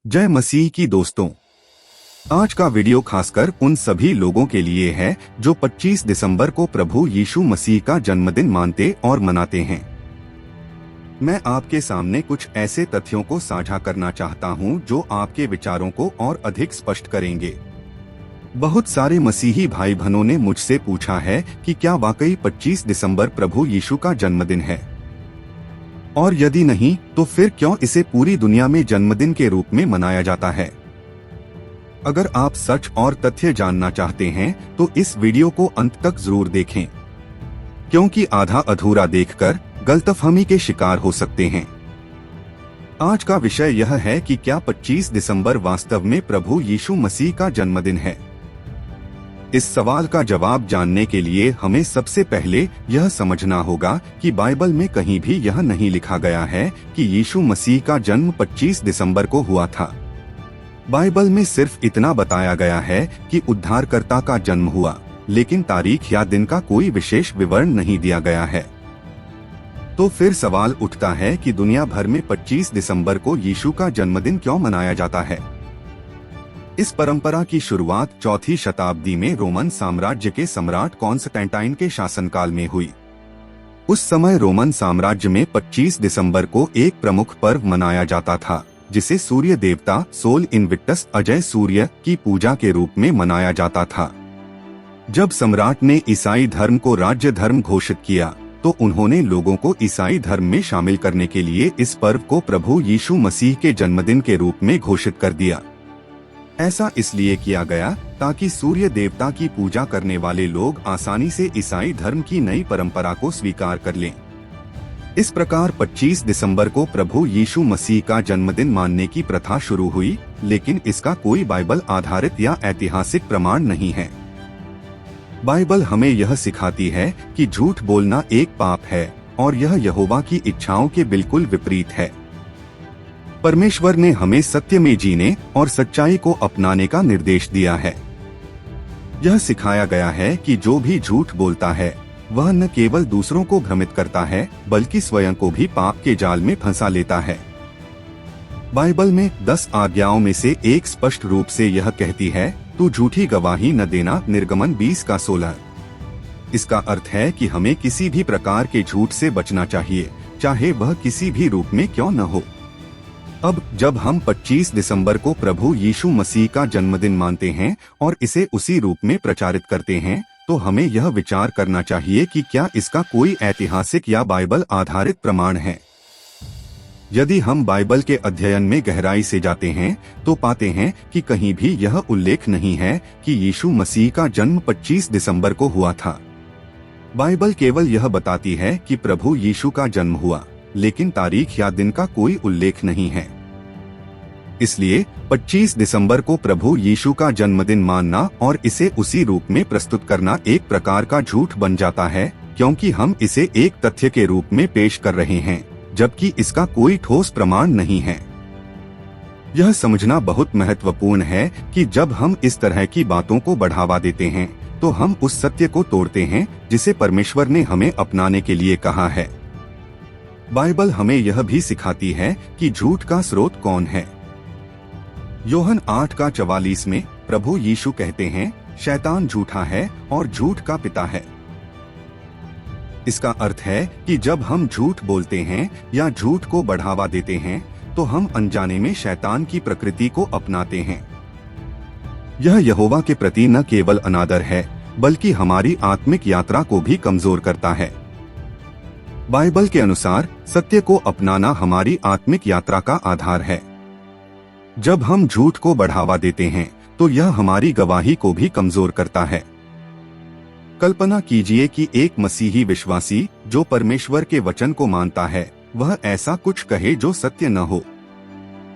जय मसीह की दोस्तों। आज का वीडियो खासकर उन सभी लोगों के लिए है जो 25 दिसंबर को प्रभु यीशु मसीह का जन्मदिन मानते और मनाते हैं। मैं आपके सामने कुछ ऐसे तथ्यों को साझा करना चाहता हूं जो आपके विचारों को और अधिक स्पष्ट करेंगे। बहुत सारे मसीही भाई बहनों ने मुझसे पूछा है कि क्या वाकई 25 दिसंबर प्रभु यीशु का जन्मदिन है, और यदि नहीं तो फिर क्यों इसे पूरी दुनिया में जन्मदिन के रूप में मनाया जाता है। अगर आप सच और तथ्य जानना चाहते हैं तो इस वीडियो को अंत तक जरूर देखें, क्योंकि आधा अधूरा देखकर गलतफहमी के शिकार हो सकते हैं। आज का विषय यह है कि क्या 25 दिसंबर वास्तव में प्रभु यीशु मसीह का जन्मदिन है। इस सवाल का जवाब जानने के लिए हमें सबसे पहले यह समझना होगा कि बाइबल में कहीं भी यह नहीं लिखा गया है कि यीशु मसीह का जन्म 25 दिसंबर को हुआ था। बाइबल में सिर्फ इतना बताया गया है कि उद्धारकर्ता का जन्म हुआ, लेकिन तारीख या दिन का कोई विशेष विवरण नहीं दिया गया है। तो फिर सवाल उठता है कि दुनिया भर में 25 दिसंबर को यीशु का जन्मदिन क्यों मनाया जाता है। इस परंपरा की शुरुआत 4वीं शताब्दी में रोमन साम्राज्य के सम्राट कॉन्स्टेंटाइन के शासनकाल में हुई। उस समय रोमन साम्राज्य में 25 दिसंबर को एक प्रमुख पर्व मनाया जाता था, जिसे सूर्य देवता सोल इनविक्टस अजय सूर्य की पूजा के रूप में मनाया जाता था। जब सम्राट ने ईसाई धर्म को राज्य धर्म घोषित किया तो उन्होंने लोगों को ईसाई धर्म में शामिल करने के लिए इस पर्व को प्रभु यीशु मसीह के जन्मदिन के रूप में घोषित कर दिया। ऐसा इसलिए किया गया ताकि सूर्य देवता की पूजा करने वाले लोग आसानी से ईसाई धर्म की नई परंपरा को स्वीकार कर लें। इस प्रकार 25 दिसंबर को प्रभु यीशु मसीह का जन्मदिन मानने की प्रथा शुरू हुई, लेकिन इसका कोई बाइबल आधारित या ऐतिहासिक प्रमाण नहीं है। बाइबल हमें यह सिखाती है कि झूठ बोलना एक पाप है और यह यहोवा की इच्छाओं के बिल्कुल विपरीत है। परमेश्वर ने हमें सत्य में जीने और सच्चाई को अपनाने का निर्देश दिया है। यह सिखाया गया है कि जो भी झूठ बोलता है वह न केवल दूसरों को भ्रमित करता है, बल्कि स्वयं को भी पाप के जाल में फंसा लेता है। बाइबल में 10 आज्ञाओं में से एक स्पष्ट रूप से यह कहती है, तू झूठी गवाही न देना, निर्गमन 20:16। इसका अर्थ है कि हमें किसी भी प्रकार के झूठ से बचना चाहिए, चाहे वह किसी भी रूप में क्यों न हो। अब जब हम 25 दिसंबर को प्रभु यीशु मसीह का जन्मदिन मानते हैं और इसे उसी रूप में प्रचारित करते हैं, तो हमें यह विचार करना चाहिए कि क्या इसका कोई ऐतिहासिक या बाइबल आधारित प्रमाण है। यदि हम बाइबल के अध्ययन में गहराई से जाते हैं तो पाते हैं कि कहीं भी यह उल्लेख नहीं है कि यीशु मसीह का जन्म 25 दिसंबर को हुआ था। बाइबल केवल यह बताती है कि प्रभु यीशु का जन्म हुआ, लेकिन तारीख या दिन का कोई उल्लेख नहीं है। इसलिए 25 दिसंबर को प्रभु यीशु का जन्मदिन मानना और इसे उसी रूप में प्रस्तुत करना एक प्रकार का झूठ बन जाता है, क्योंकि हम इसे एक तथ्य के रूप में पेश कर रहे हैं, जबकि इसका कोई ठोस प्रमाण नहीं है। यह समझना बहुत महत्वपूर्ण है कि जब हम इस तरह की बातों को बढ़ावा देते हैं तो हम उस सत्य को तोड़ते हैं जिसे परमेश्वर ने हमें अपनाने के लिए कहा है। बाइबल हमें यह भी सिखाती है कि झूठ का स्रोत कौन है। यूहन्ना 8:44 में प्रभु यीशु कहते हैं, शैतान झूठा है और झूठ का पिता है। इसका अर्थ है कि जब हम झूठ बोलते हैं या झूठ को बढ़ावा देते हैं तो हम अनजाने में शैतान की प्रकृति को अपनाते हैं। यह यहोवा के प्रति न केवल अनादर है, बल्कि हमारी आत्मिक यात्रा को भी कमजोर करता है। बाइबल के अनुसार सत्य को अपनाना हमारी आत्मिक यात्रा का आधार है। जब हम झूठ को बढ़ावा देते हैं तो यह हमारी गवाही को भी कमजोर करता है। कल्पना कीजिए कि एक मसीही विश्वासी जो परमेश्वर के वचन को मानता है वह ऐसा कुछ कहे जो सत्य न हो।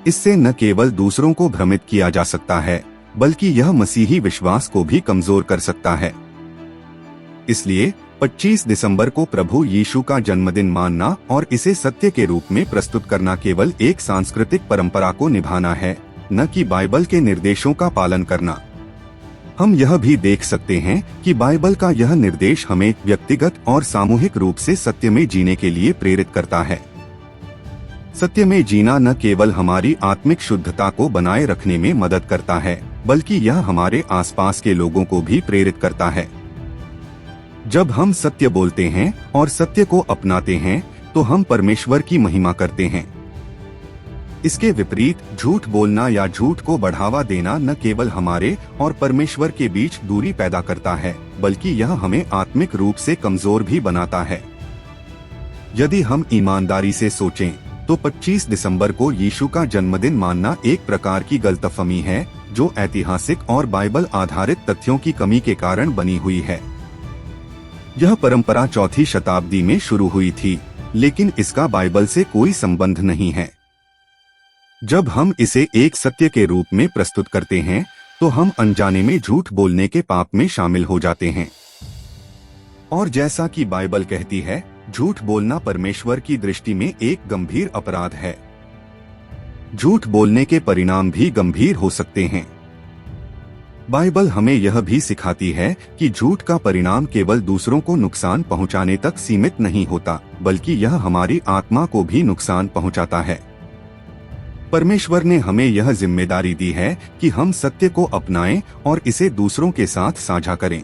इससे न केवल दूसरों को भ्रमित किया जा सकता है, बल्कि यह मसीही विश्वास को भी कमजोर कर सकता है। इसलिए 25 दिसंबर को प्रभु यीशु का जन्मदिन मानना और इसे सत्य के रूप में प्रस्तुत करना केवल एक सांस्कृतिक परंपरा को निभाना है, न कि बाइबल के निर्देशों का पालन करना। हम यह भी देख सकते हैं कि बाइबल का यह निर्देश हमें व्यक्तिगत और सामूहिक रूप से सत्य में जीने के लिए प्रेरित करता है। सत्य में जीना न केवल हमारी आत्मिक शुद्धता को बनाए रखने में मदद करता है, बल्कि यह हमारे आसपास के लोगों को भी प्रेरित करता है। जब हम सत्य बोलते हैं और सत्य को अपनाते हैं, तो हम परमेश्वर की महिमा करते हैं। इसके विपरीत झूठ बोलना या झूठ को बढ़ावा देना न केवल हमारे और परमेश्वर के बीच दूरी पैदा करता है, बल्कि यह हमें आत्मिक रूप से कमजोर भी बनाता है। यदि हम ईमानदारी से सोचें, तो 25 दिसंबर को यीशु का जन्मदिन मानना एक प्रकार की गलतफहमी है, जो ऐतिहासिक और बाइबल आधारित तथ्यों की कमी के कारण बनी हुई है। यह परंपरा 4वीं शताब्दी में शुरू हुई थी, लेकिन इसका बाइबल से कोई संबंध नहीं है। जब हम इसे एक सत्य के रूप में प्रस्तुत करते हैं, तो हम अनजाने में झूठ बोलने के पाप में शामिल हो जाते हैं। और जैसा कि बाइबल कहती है, झूठ बोलना परमेश्वर की दृष्टि में एक गंभीर अपराध है। झूठ बोलने के परिणाम भी गंभीर हो सकते हैं। बाइबल हमें यह भी सिखाती है कि झूठ का परिणाम केवल दूसरों को नुकसान पहुंचाने तक सीमित नहीं होता, बल्कि यह हमारी आत्मा को भी नुकसान पहुंचाता है। परमेश्वर ने हमें यह जिम्मेदारी दी है कि हम सत्य को अपनाएं और इसे दूसरों के साथ साझा करें।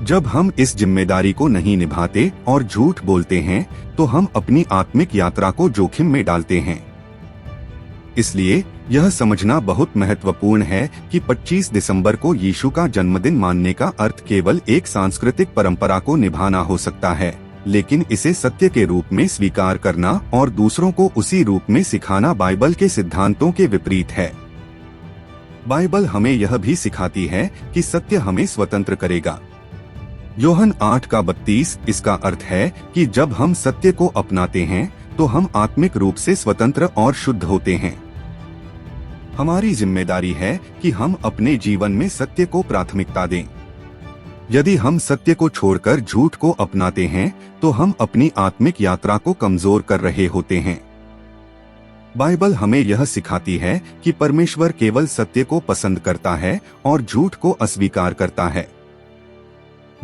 जब हम इस जिम्मेदारी को नहीं निभाते और झूठ बोलते हैं, तो हम अपनी आत्मिक यात्रा को जोखिम में डालते हैं। इसलिए यह समझना बहुत महत्वपूर्ण है कि 25 दिसंबर को यीशु का जन्मदिन मानने का अर्थ केवल एक सांस्कृतिक परंपरा को निभाना हो सकता है, लेकिन इसे सत्य के रूप में स्वीकार करना और दूसरों को उसी रूप में सिखाना बाइबल के सिद्धांतों के विपरीत है। बाइबल हमें यह भी सिखाती है कि सत्य हमें स्वतंत्र करेगा। यूहन्ना 8:32 इसका अर्थ है कि जब हम सत्य को अपनाते हैं, तो हम आत्मिक रूप से स्वतंत्र और शुद्ध होते हैं। हमारी जिम्मेदारी है कि हम अपने जीवन में सत्य को प्राथमिकता दें। यदि हम सत्य को छोड़कर झूठ को अपनाते हैं, तो हम अपनी आत्मिक यात्रा को कमजोर कर रहे होते हैं। बाइबल हमें यह सिखाती है कि परमेश्वर केवल सत्य को पसंद करता है और झूठ को अस्वीकार करता है।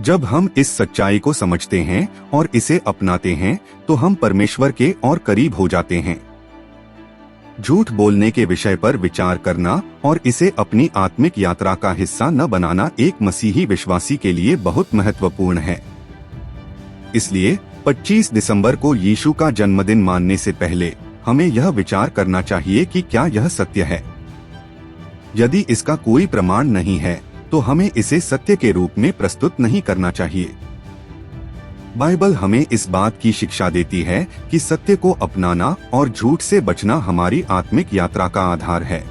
जब हम इस सच्चाई को समझते हैं और इसे अपनाते हैं, तो हम परमेश्वर के और करीब हो जाते हैं। झूठ बोलने के विषय पर विचार करना और इसे अपनी आत्मिक यात्रा का हिस्सा न बनाना एक मसीही विश्वासी के लिए बहुत महत्वपूर्ण है। इसलिए 25 दिसंबर को यीशु का जन्मदिन मानने से पहले हमें यह विचार करना चाहिए कि क्या यह सत्य है। यदि इसका कोई प्रमाण नहीं है, तो हमें इसे सत्य के रूप में प्रस्तुत नहीं करना चाहिए। बाइबल हमें इस बात की शिक्षा देती है कि सत्य को अपनाना और झूठ से बचना हमारी आत्मिक यात्रा का आधार है।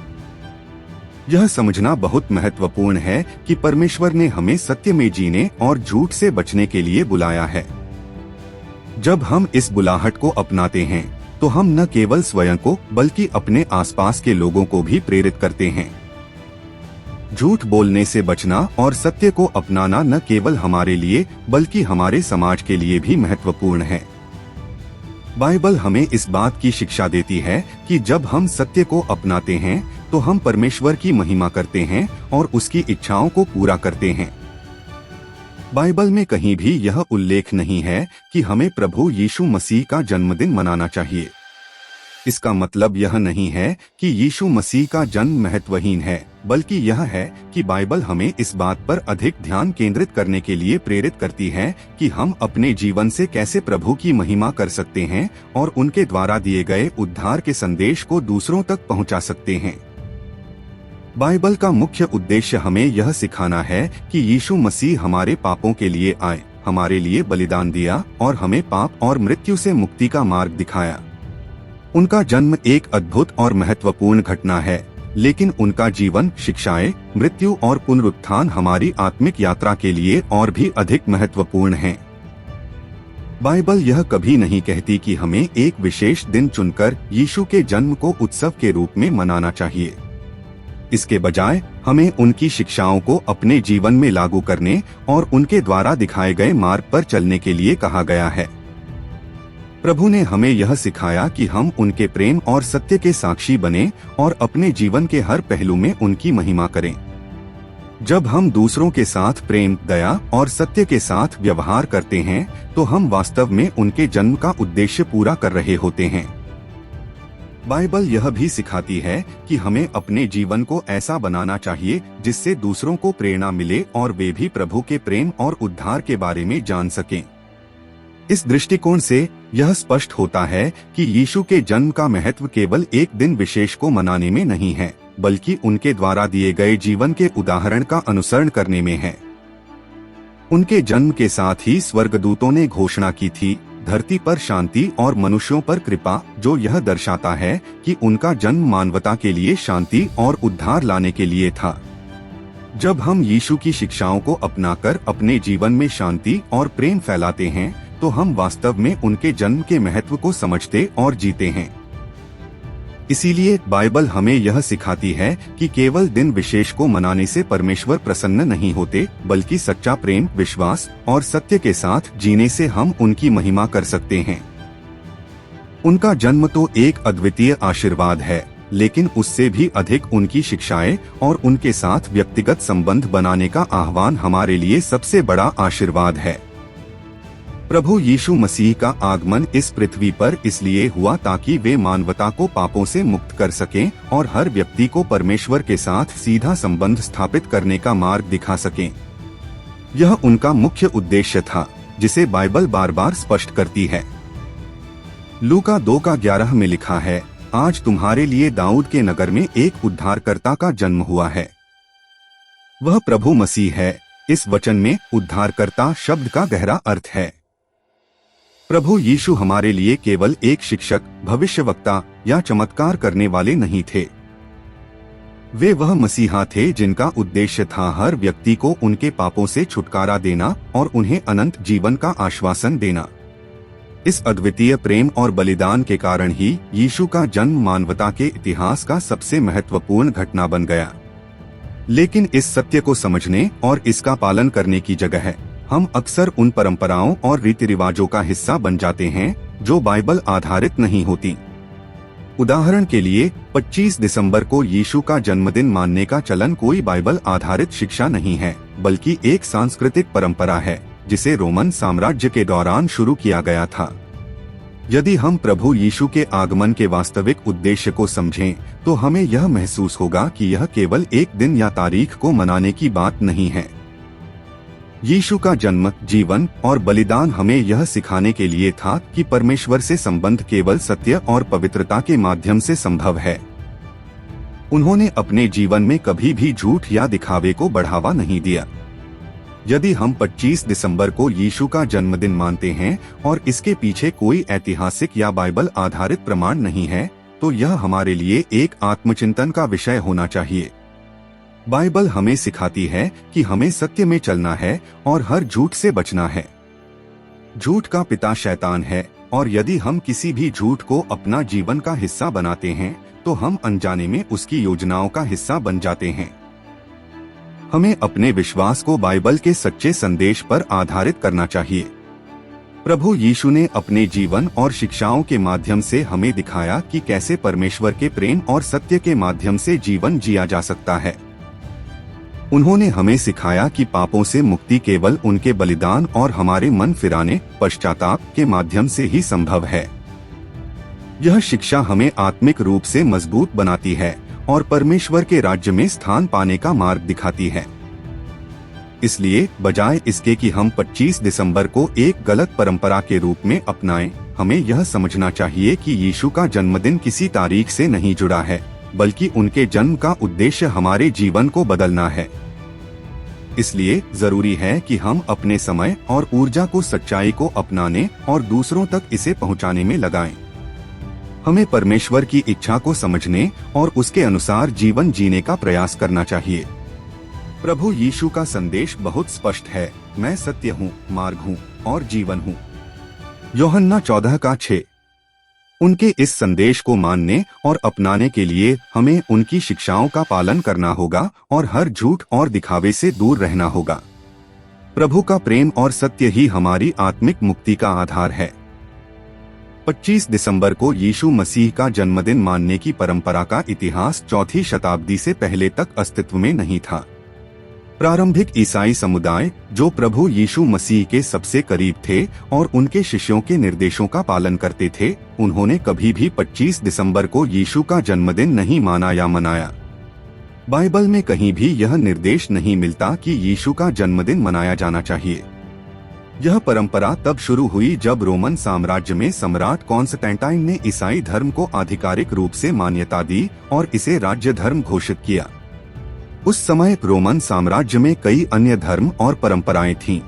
यह समझना बहुत महत्वपूर्ण है कि परमेश्वर ने हमें सत्य में जीने और झूठ से बचने के लिए बुलाया है। जब हम इस बुलाहट को अपनाते हैं, तो हम न केवल स्वयं को बल्कि अपने आसपास के लोगों को भी प्रेरित करते हैं। झूठ बोलने से बचना और सत्य को अपनाना न केवल हमारे लिए बल्कि हमारे समाज के लिए भी महत्वपूर्ण है। बाइबल हमें इस बात की शिक्षा देती है कि जब हम सत्य को अपनाते हैं, तो हम परमेश्वर की महिमा करते हैं और उसकी इच्छाओं को पूरा करते हैं। बाइबल में कहीं भी यह उल्लेख नहीं है कि हमें प्रभु यीशु मसीह का जन्मदिन मनाना चाहिए। इसका मतलब यह नहीं है कि यीशु मसीह का जन्म महत्वहीन है, बल्कि यह है कि बाइबल हमें इस बात पर अधिक ध्यान केंद्रित करने के लिए प्रेरित करती है कि हम अपने जीवन से कैसे प्रभु की महिमा कर सकते हैं और उनके द्वारा दिए गए उद्धार के संदेश को दूसरों तक पहुंचा सकते हैं। बाइबल का मुख्य उद्देश्य हमें यह सिखाना है कि यीशु मसीह हमारे पापों के लिए आए, हमारे लिए बलिदान दिया और हमें पाप और मृत्यु से मुक्ति का मार्ग दिखाया। उनका जन्म एक अद्भुत और महत्वपूर्ण घटना है, लेकिन उनका जीवन, शिक्षाएं, मृत्यु और पुनरुत्थान हमारी आत्मिक यात्रा के लिए और भी अधिक महत्वपूर्ण हैं। बाइबल यह कभी नहीं कहती कि हमें एक विशेष दिन चुनकर यीशु के जन्म को उत्सव के रूप में मनाना चाहिए। इसके बजाय हमें उनकी शिक्षाओं को अपने जीवन में लागू करने और उनके द्वारा दिखाए गए मार्ग पर चलने के लिए कहा गया है। प्रभु ने हमें यह सिखाया कि हम उनके प्रेम और सत्य के साक्षी बने और अपने जीवन के हर पहलू में उनकी महिमा करें। जब हम दूसरों के साथ प्रेम, दया और सत्य के साथ व्यवहार करते हैं, तो हम वास्तव में उनके जन्म का उद्देश्य पूरा कर रहे होते हैं। बाइबल यह भी सिखाती है कि हमें अपने जीवन को ऐसा बनाना चाहिए जिससे दूसरों को प्रेरणा मिले और वे भी प्रभु के प्रेम और उद्धार के बारे में जान सकें। इस दृष्टिकोण से यह स्पष्ट होता है कि यीशु के जन्म का महत्व केवल एक दिन विशेष को मनाने में नहीं है, बल्कि उनके द्वारा दिए गए जीवन के उदाहरण का अनुसरण करने में है। उनके जन्म के साथ ही स्वर्गदूतों ने घोषणा की थी, धरती पर शांति और मनुष्यों पर कृपा, जो यह दर्शाता है कि उनका जन्म मानवता के लिए शांति और उद्धार लाने के लिए था। जब हम यीशु की शिक्षाओं को अपनाकर अपने जीवन में शांति और प्रेम फैलाते हैं, तो हम वास्तव में उनके जन्म के महत्व को समझते और जीते हैं। इसीलिए बाइबल हमें यह सिखाती है कि केवल दिन विशेष को मनाने से परमेश्वर प्रसन्न नहीं होते, बल्कि सच्चा प्रेम, विश्वास और सत्य के साथ जीने से हम उनकी महिमा कर सकते हैं। उनका जन्म तो एक अद्वितीय आशीर्वाद है, लेकिन उससे भी अधिक उनकी शिक्षाएं और उनके साथ व्यक्तिगत संबंध बनाने का आह्वान हमारे लिए सबसे बड़ा आशीर्वाद है। प्रभु यीशु मसीह का आगमन इस पृथ्वी पर इसलिए हुआ ताकि वे मानवता को पापों से मुक्त कर सकें और हर व्यक्ति को परमेश्वर के साथ सीधा संबंध स्थापित करने का मार्ग दिखा सकें। यह उनका मुख्य उद्देश्य था, जिसे बाइबल बार बार स्पष्ट करती है। लूका 2:11 में लिखा है, आज तुम्हारे लिए दाऊद के नगर में एक उद्धारकर्ता का जन्म हुआ है। वह प्रभु मसीह है। इस वचन में उद्धारकर्ता शब्द का गहरा अर्थ है। प्रभु यीशु हमारे लिए केवल एक शिक्षक, भविष्यवक्ता या चमत्कार करने वाले नहीं थे। वे वह मसीहा थे जिनका उद्देश्य था हर व्यक्ति को उनके पापों से छुटकारा देना और उन्हें अनंत जीवन का आश्वासन देना। इस अद्वितीय प्रेम और बलिदान के कारण ही यीशु का जन्म मानवता के इतिहास का सबसे महत्वपूर्ण घटना बन गया। लेकिन इस सत्य को समझने और इसका पालन करने की जगह हम अक्सर उन परंपराओं और रीति रिवाजों का हिस्सा बन जाते हैं जो बाइबल आधारित नहीं होती। उदाहरण के लिए 25 दिसंबर को यीशु का जन्मदिन मानने का चलन कोई बाइबल आधारित शिक्षा नहीं है, बल्कि एक सांस्कृतिक परंपरा है जिसे रोमन साम्राज्य के दौरान शुरू किया गया था। यदि हम प्रभु यीशु के आगमन के वास्तविक उद्देश्य को समझें, तो हमें यह महसूस होगा कि यह केवल एक दिन या तारीख को मनाने की बात नहीं है। यीशु का जन्म, जीवन और बलिदान हमें यह सिखाने के लिए था कि परमेश्वर से संबंध केवल सत्य और पवित्रता के माध्यम से संभव है। उन्होंने अपने जीवन में कभी भी झूठ या दिखावे को बढ़ावा नहीं दिया। यदि हम 25 दिसंबर को यीशु का जन्मदिन मानते हैं और इसके पीछे कोई ऐतिहासिक या बाइबल आधारित प्रमाण नहीं है, तो यह हमारे लिए एक आत्मचिंतन का विषय होना चाहिए। बाइबल हमें सिखाती है कि हमें सत्य में चलना है और हर झूठ से बचना है। झूठ का पिता शैतान है, और यदि हम किसी भी झूठ को अपना जीवन का हिस्सा बनाते हैं, तो हम अनजाने में उसकी योजनाओं का हिस्सा बन जाते हैं। हमें अपने विश्वास को बाइबल के सच्चे संदेश पर आधारित करना चाहिए। प्रभु यीशु ने अपने जीवन और शिक्षाओं के माध्यम से हमें दिखाया कि कैसे परमेश्वर के प्रेम और सत्य के माध्यम से जीवन जिया जा सकता है। उन्होंने हमें सिखाया कि पापों से मुक्ति केवल उनके बलिदान और हमारे मन फिराने, पश्चाताप के माध्यम से ही संभव है। यह शिक्षा हमें आत्मिक रूप से मजबूत बनाती है और परमेश्वर के राज्य में स्थान पाने का मार्ग दिखाती है। इसलिए बजाय इसके कि हम 25 दिसंबर को एक गलत परंपरा के रूप में अपनाएं, हमें यह समझना चाहिए कि यीशु का जन्मदिन किसी तारीख से नहीं जुड़ा है, बल्कि उनके जन्म का उद्देश्य हमारे जीवन को बदलना है। इसलिए जरूरी है कि हम अपने समय और ऊर्जा को सच्चाई को अपनाने और दूसरों तक इसे पहुंचाने में लगाएं। हमें परमेश्वर की इच्छा को समझने और उसके अनुसार जीवन जीने का प्रयास करना चाहिए। प्रभु यीशु का संदेश बहुत स्पष्ट है, मैं सत्य हूँ, मार्ग हूँ और जीवन हूँ। यूहन्ना 14:6। उनके इस संदेश को मानने और अपनाने के लिए हमें उनकी शिक्षाओं का पालन करना होगा और हर झूठ और दिखावे से दूर रहना होगा। प्रभु का प्रेम और सत्य ही हमारी आत्मिक मुक्ति का आधार है। 25 दिसंबर को यीशु मसीह का जन्मदिन मानने की परंपरा का इतिहास 4वीं शताब्दी से पहले तक अस्तित्व में नहीं था। प्रारंभिक ईसाई समुदाय जो प्रभु यीशु मसीह के सबसे करीब थे और उनके शिष्यों के निर्देशों का पालन करते थे, उन्होंने कभी भी 25 दिसंबर को यीशु का जन्मदिन नहीं माना या मनाया। बाइबल में कहीं भी यह निर्देश नहीं मिलता कि यीशु का जन्मदिन मनाया जाना चाहिए। यह परंपरा तब शुरू हुई जब रोमन साम्राज्य में सम्राट कॉन्स्टेंटाइन ने ईसाई धर्म को आधिकारिक रूप से मान्यता दी और इसे राज्य धर्म घोषित किया। उस समय रोमन साम्राज्य में कई अन्य धर्म और परंपराएं थीं।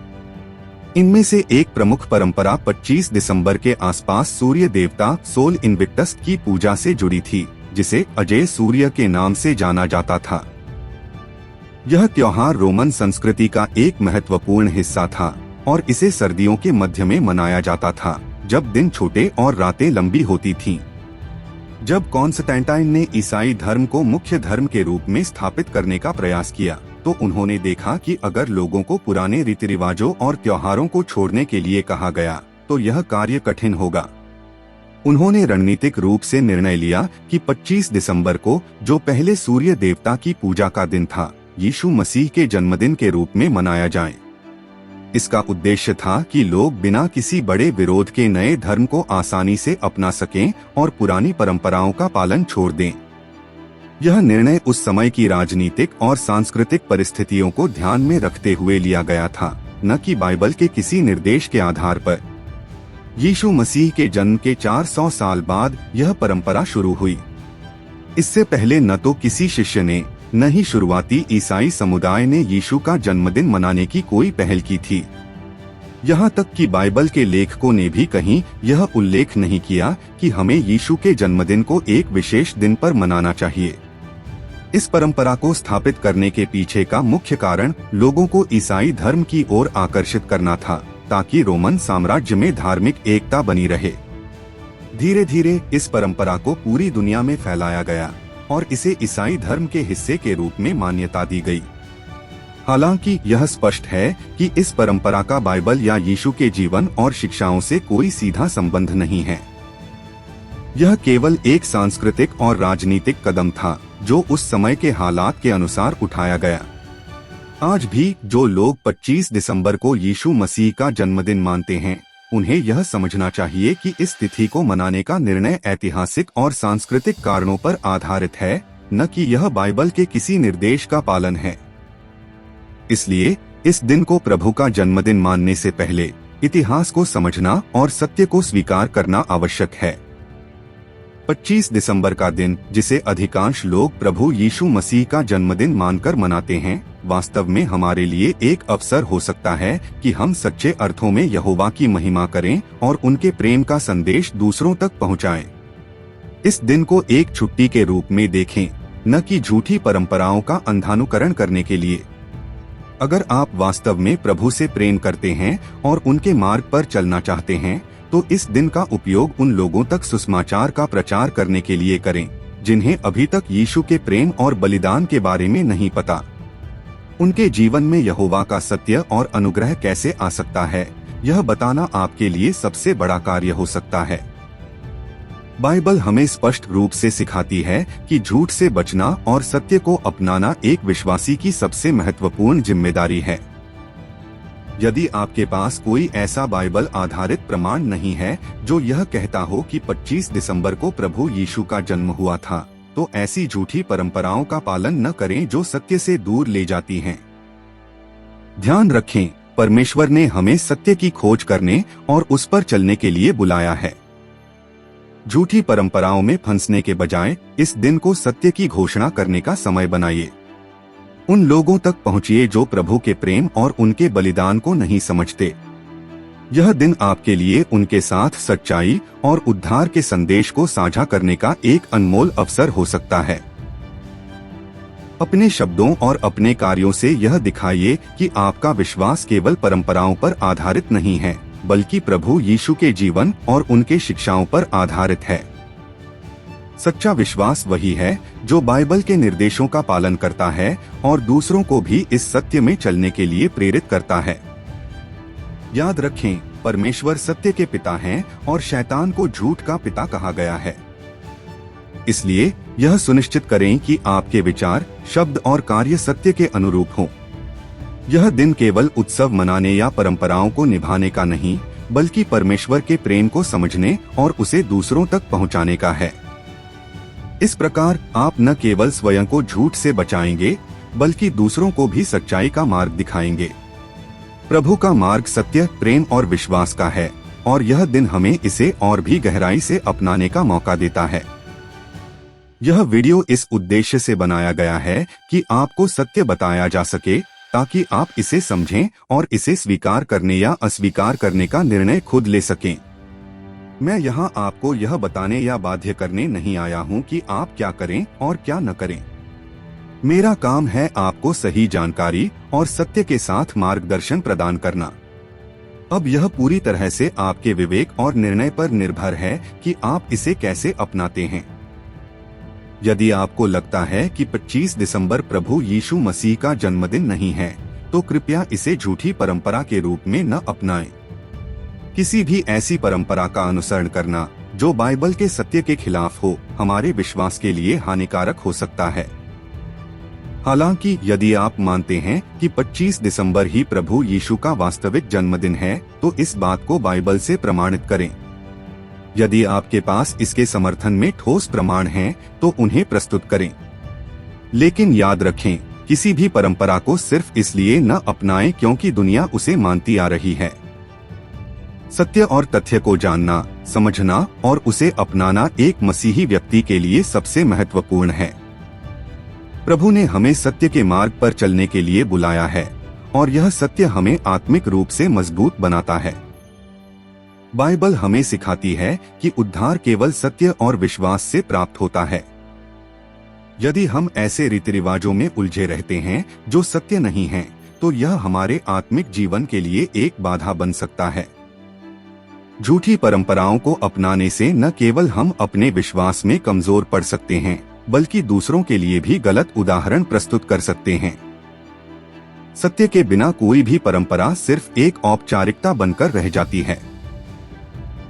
इनमें से एक प्रमुख परंपरा 25 दिसंबर के आसपास सूर्य देवता सोल इन्विक्टस की पूजा से जुड़ी थी, जिसे अजय सूर्य के नाम से जाना जाता था। यह त्योहार रोमन संस्कृति का एक महत्वपूर्ण हिस्सा था और इसे सर्दियों के मध्य में मनाया जाता था, जब दिन छोटे और रातें लंबी होती थीं। जब कॉन्स्टेंटाइन ने ईसाई धर्म को मुख्य धर्म के रूप में स्थापित करने का प्रयास किया, तो उन्होंने देखा कि अगर लोगों को पुराने रीति रिवाजों और त्योहारों को छोड़ने के लिए कहा गया, तो यह कार्य कठिन होगा। उन्होंने रणनीतिक रूप से निर्णय लिया कि 25 दिसंबर को, जो पहले सूर्य देवता की पूजा का दिन था, यीशु मसीह के जन्मदिन के रूप में मनाया जाए। इसका उद्देश्य था कि लोग बिना किसी बड़े विरोध के नए धर्म को आसानी से अपना सकें और पुरानी परंपराओं का पालन छोड़ दें। यह निर्णय उस समय की राजनीतिक और सांस्कृतिक परिस्थितियों को ध्यान में रखते हुए लिया गया था, न कि बाइबल के किसी निर्देश के आधार पर। यीशु मसीह के जन्म के 400 साल बाद यह परंपरा शुरू हुई। इससे पहले न तो किसी शिष्य ने, न ही शुरुआती ईसाई समुदाय ने यीशु का जन्मदिन मनाने की कोई पहल की थी। यहाँ तक कि बाइबल के लेखकों ने भी कहीं यह उल्लेख नहीं किया कि हमें यीशु के जन्मदिन को एक विशेष दिन पर मनाना चाहिए। इस परंपरा को स्थापित करने के पीछे का मुख्य कारण लोगों को ईसाई धर्म की ओर आकर्षित करना था, ताकि रोमन साम्राज्य में धार्मिक एकता बनी रहे। धीरे धीरे इस परंपरा को पूरी दुनिया में फैलाया गया और इसे ईसाई धर्म के हिस्से के रूप में मान्यता दी गई। हालांकि यह स्पष्ट है कि इस परंपरा का बाइबल या यीशु के जीवन और शिक्षाओं से कोई सीधा संबंध नहीं है। यह केवल एक सांस्कृतिक और राजनीतिक कदम था जो उस समय के हालात के अनुसार उठाया गया। आज भी जो लोग 25 दिसंबर को यीशु मसीह का जन्मदिन मानते हैं, उन्हें यह समझना चाहिए कि इस तिथि को मनाने का निर्णय ऐतिहासिक और सांस्कृतिक कारणों पर आधारित है, न कि यह बाइबल के किसी निर्देश का पालन है। इसलिए इस दिन को प्रभु का जन्मदिन मानने से पहले इतिहास को समझना और सत्य को स्वीकार करना आवश्यक है। 25 दिसंबर का दिन, जिसे अधिकांश लोग प्रभु यीशु मसीह का जन्मदिन मानकर मनाते हैं, वास्तव में हमारे लिए एक अवसर हो सकता है कि हम सच्चे अर्थों में यहोवा की महिमा करें और उनके प्रेम का संदेश दूसरों तक पहुंचाएं। इस दिन को एक छुट्टी के रूप में देखें, न कि झूठी परंपराओं का अंधानुकरण करने के लिए। अगर आप वास्तव में प्रभु से प्रेम करते हैं और उनके मार्ग पर चलना चाहते हैं, तो इस दिन का उपयोग उन लोगों तक सुसमाचार का प्रचार करने के लिए करें, जिन्हें अभी तक यीशु के प्रेम और बलिदान के बारे में नहीं पता। उनके जीवन में यहोवा का सत्य और अनुग्रह कैसे आ सकता है, यह बताना आपके लिए सबसे बड़ा कार्य हो सकता है। बाइबल हमें स्पष्ट रूप से सिखाती है कि झूठ से बचना और सत्य को अपनाना एक विश्वासी की सबसे महत्वपूर्ण जिम्मेदारी है। यदि आपके पास कोई ऐसा बाइबल आधारित प्रमाण नहीं है जो यह कहता हो कि 25 दिसंबर को प्रभु यीशु का जन्म हुआ था, तो ऐसी झूठी परंपराओं का पालन न करें जो सत्य से दूर ले जाती हैं। ध्यान रखें, परमेश्वर ने हमें सत्य की खोज करने और उस पर चलने के लिए बुलाया है। झूठी परंपराओं में फंसने के बजाय इस दिन को सत्य की घोषणा करने का समय बनाइए। उन लोगों तक पहुंचिए जो प्रभु के प्रेम और उनके बलिदान को नहीं समझते। यह दिन आपके लिए उनके साथ सच्चाई और उद्धार के संदेश को साझा करने का एक अनमोल अवसर हो सकता है। अपने शब्दों और अपने कार्यों से यह दिखाइए कि आपका विश्वास केवल परंपराओं पर आधारित नहीं है, बल्कि प्रभु यीशु के जीवन और उनके शिक्षाओं पर आधारित है। सच्चा विश्वास वही है जो बाइबल के निर्देशों का पालन करता है और दूसरों को भी इस सत्य में चलने के लिए प्रेरित करता है। याद रखें, परमेश्वर सत्य के पिता हैं और शैतान को झूठ का पिता कहा गया है। इसलिए यह सुनिश्चित करें कि आपके विचार, शब्द और कार्य सत्य के अनुरूप हों। यह दिन केवल उत्सव मनाने या परंपराओं को निभाने का नहीं, बल्कि परमेश्वर के प्रेम को समझने और उसे दूसरों तक पहुंचाने का है। इस प्रकार आप न केवल स्वयं को झूठ से बचाएंगे, बल्कि दूसरों को भी सच्चाई का मार्ग दिखाएंगे। प्रभु का मार्ग सत्य, प्रेम और विश्वास का है, और यह दिन हमें इसे और भी गहराई से अपनाने का मौका देता है। यह वीडियो इस उद्देश्य से बनाया गया है कि आपको सत्य बताया जा सके, ताकि आप इसे समझें और इसे स्वीकार करने या अस्वीकार करने का निर्णय खुद ले सकें। मैं यहाँ आपको यह बताने या बाध्य करने नहीं आया हूँ कि आप क्या करें और क्या न करें। मेरा काम है आपको सही जानकारी और सत्य के साथ मार्गदर्शन प्रदान करना। अब यह पूरी तरह से आपके विवेक और निर्णय पर निर्भर है कि आप इसे कैसे अपनाते हैं। यदि आपको लगता है कि 25 दिसंबर प्रभु यीशु मसीह का जन्मदिन नहीं है, तो कृपया इसे झूठी परंपरा के रूप में न अपनाएं। किसी भी ऐसी परंपरा का अनुसरण करना जो बाइबल के सत्य के खिलाफ हो, हमारे विश्वास के लिए हानिकारक हो सकता है। हालांकि यदि आप मानते हैं कि 25 दिसंबर ही प्रभु यीशु का वास्तविक जन्मदिन है, तो इस बात को बाइबल से प्रमाणित करें। यदि आपके पास इसके समर्थन में ठोस प्रमाण हैं, तो उन्हें प्रस्तुत करें। लेकिन याद रखें, किसी भी परंपरा को सिर्फ इसलिए न अपनाएं क्योंकि दुनिया उसे मानती आ रही है। सत्य और तथ्य को जानना, समझना और उसे अपनाना एक मसीही व्यक्ति के लिए सबसे महत्वपूर्ण है। प्रभु ने हमें सत्य के मार्ग पर चलने के लिए बुलाया है, और यह सत्य हमें आत्मिक रूप से मजबूत बनाता है। बाइबल हमें सिखाती है कि उद्धार केवल सत्य और विश्वास से प्राप्त होता है। यदि हम ऐसे रीति रिवाजों में उलझे रहते हैं जो सत्य नहीं हैं, तो यह हमारे आत्मिक जीवन के लिए एक बाधा बन सकता है। झूठी परंपराओं को अपनाने से न केवल हम अपने विश्वास में कमजोर पड़ सकते हैं, बल्कि दूसरों के लिए भी गलत उदाहरण प्रस्तुत कर सकते हैं। सत्य के बिना कोई भी परंपरा सिर्फ एक औपचारिकता बनकर रह जाती है।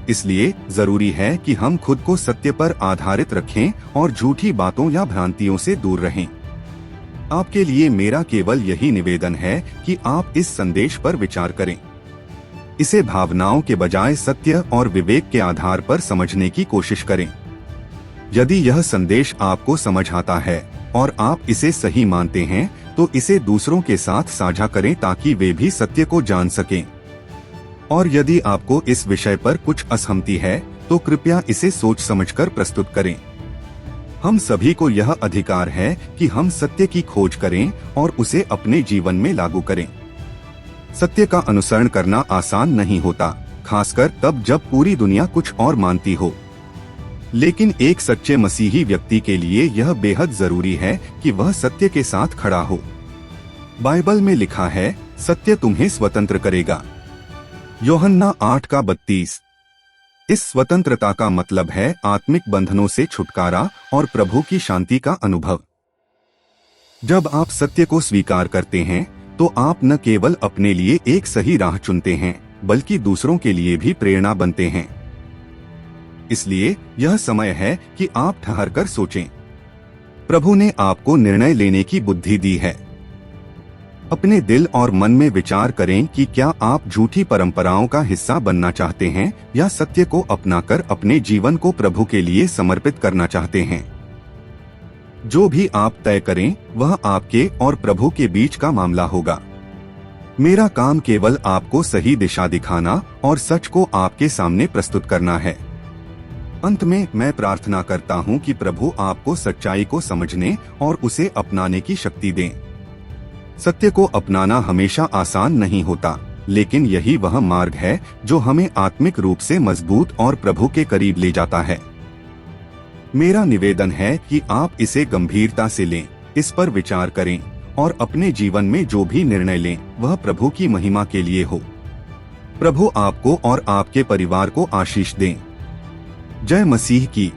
इसलिए जरूरी है कि हम खुद को सत्य पर आधारित रखें और झूठी बातों या भ्रांतियों से दूर रहें। आपके लिए मेरा केवल यही निवेदन है कि आप इस संदेश पर विचार करें। इसे भावनाओं के बजाय सत्य और विवेक के आधार पर समझने की कोशिश करें। यदि यह संदेश आपको समझ आता है और आप इसे सही मानते हैं, तो इसे दूसरों के साथ साझा करें ताकि वे भी सत्य को जान सकें। और यदि आपको इस विषय पर कुछ असहमति है, तो कृपया इसे सोच समझकर प्रस्तुत करें। हम सभी को यह अधिकार है कि हम सत्य की खोज करें और उसे अपने जीवन में लागू करें। सत्य का अनुसरण करना आसान नहीं होता, खासकर तब जब पूरी दुनिया कुछ और मानती हो। लेकिन एक सच्चे मसीही व्यक्ति के लिए यह बेहद जरूरी है कि वह सत्य के साथ खड़ा हो। बाइबल में लिखा है, सत्य तुम्हें स्वतंत्र करेगा। यूहन्ना 8:32। इस स्वतंत्रता का मतलब है आत्मिक बंधनों से छुटकारा और प्रभु की शांति का अनुभव। जब आप सत्य को स्वीकार करते हैं, तो आप न केवल अपने लिए एक सही राह चुनते हैं, बल्कि दूसरों के लिए भी प्रेरणा बनते हैं। इसलिए यह समय है कि आप ठहर कर सोचें। प्रभु ने आपको निर्णय लेने की बुद्धि दी है। अपने दिल और मन में विचार करें कि क्या आप झूठी परंपराओं का हिस्सा बनना चाहते हैं या सत्य को अपनाकर अपने जीवन को प्रभु के लिए समर्पित करना चाहते हैं। जो भी आप तय करें, वह आपके और प्रभु के बीच का मामला होगा। मेरा काम केवल आपको सही दिशा दिखाना और सच को आपके सामने प्रस्तुत करना है। अंत में मैं प्रार्थना करता हूं कि प्रभु आपको सच्चाई को समझने और उसे अपनाने की शक्ति दें। सत्य को अपनाना हमेशा आसान नहीं होता, लेकिन यही वह मार्ग है जो हमें आत्मिक रूप से मजबूत और प्रभु के करीब ले जाता है। मेरा निवेदन है कि आप इसे गंभीरता से लें, इस पर विचार करें और अपने जीवन में जो भी निर्णय लें, वह प्रभु की महिमा के लिए हो। प्रभु आपको और आपके परिवार को आशीष दें। जय मसीह की।